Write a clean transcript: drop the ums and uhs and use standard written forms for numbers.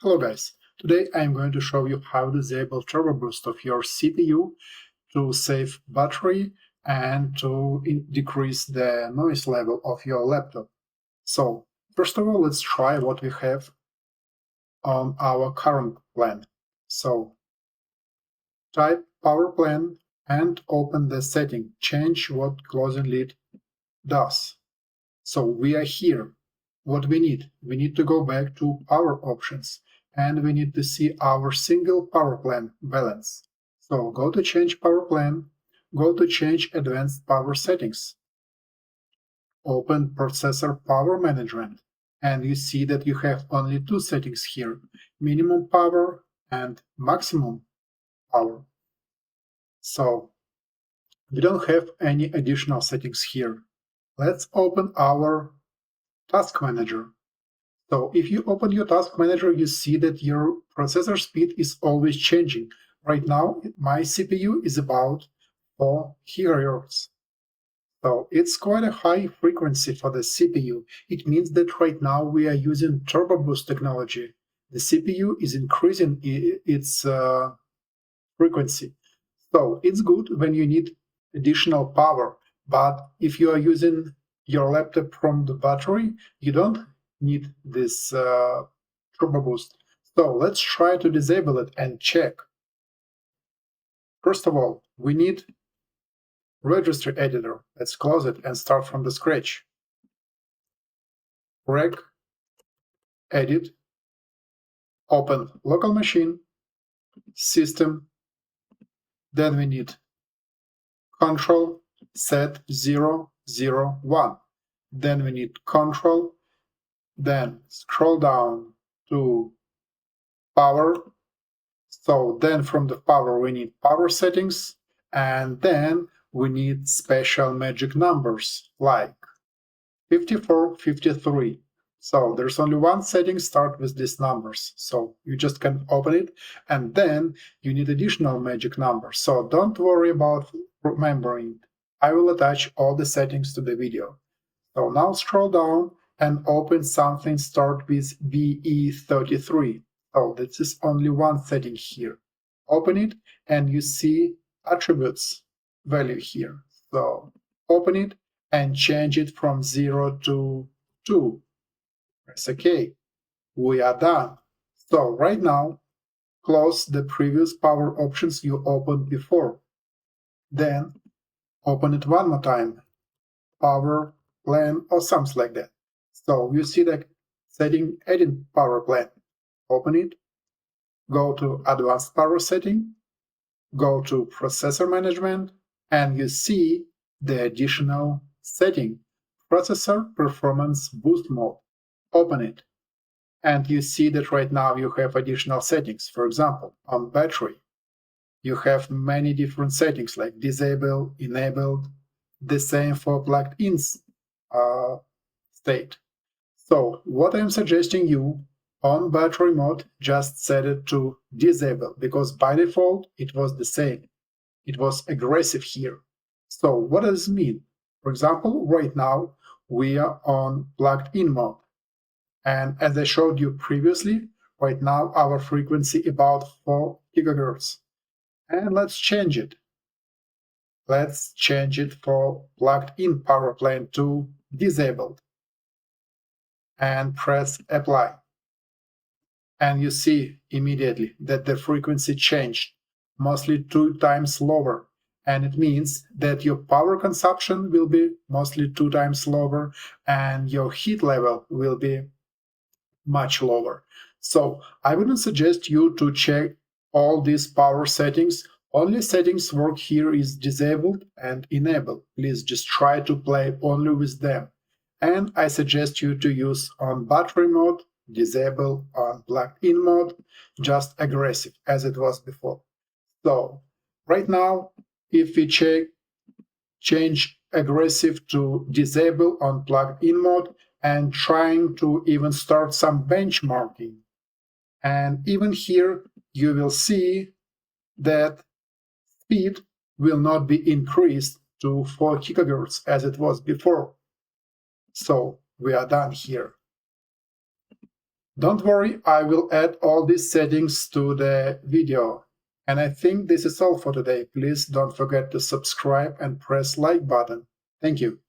Hello guys, today I'm going to show you how to disable turbo boost of your CPU to save battery and to decrease the noise level of your laptop. So first of all, let's try what we have on our current plan. So type power plan and open the setting, change what closing lid does. So we are here. What we need to go back to power options and we need to see our single power plan balance. So go to change power plan, go to change advanced power settings, open processor power management, and you see that you have only two settings here, minimum power and maximum power. So we don't have any additional settings here. Let's open our task manager. So if you open your task manager, you see that your processor speed is always changing. Right now, my CPU is about 4 GHz. So it's quite a high frequency for the CPU. It means that right now we are using turbo boost technology. The CPU is increasing its frequency. So it's good when you need additional power, but if you are using your laptop from the battery, you don't need this turbo boost. So let's try to disable it and check. First of all, we need registry editor. Let's close it and start from the scratch. Reg, edit, open local machine, system, then we need control set 001. Then we need control, then scroll down to power. So then from the power we need power settings, and then we need special magic numbers like 54, 53. So there's only one setting start with these numbers. So you just can open it, and then you need additional magic numbers. So don't worry about remembering. I will attach all the settings to the video. So now scroll down and open something start with BE33. So this is only one setting here. Open it and you see attributes value here. So open it and change it from 0 to 2. Press OK. We are done. So right now, close the previous power options you opened before. Then open it one more time. Power plan or something like that. So you see the setting adding power plan. Open it, go to advanced power setting, go to processor management, and you see the additional setting, processor performance boost mode. Open it, and you see that right now you have additional settings. For example, on battery, you have many different settings like disable, enabled, the same for plugged-in state. So what I'm suggesting you on battery mode, just set it to disable, because by default it was the same. It was aggressive here. So what does it mean? For example, right now we are on plugged-in mode. And as I showed you previously, right now our frequency about 4 GHz. And let's change it. Let's change it for plugged-in power plan to disabled. And press apply. And you see immediately that the frequency changed, mostly 2 times lower. And it means that your power consumption will be mostly 2 times lower and your heat level will be much lower. So I wouldn't suggest you to check all these power settings. Only settings work here is disabled and enabled. Please just try to play only with them. And I suggest you to use on battery mode, disable, on plugged-in mode, just aggressive as it was before. So right now, if we change aggressive to disable on plugged-in mode and trying to even start some benchmarking. And even here, you will see that speed will not be increased to 4 GHz as it was before. So we are done here. Don't worry, I will add all these settings to the video. And I think this is all for today. Please don't forget to subscribe and press like button. Thank you.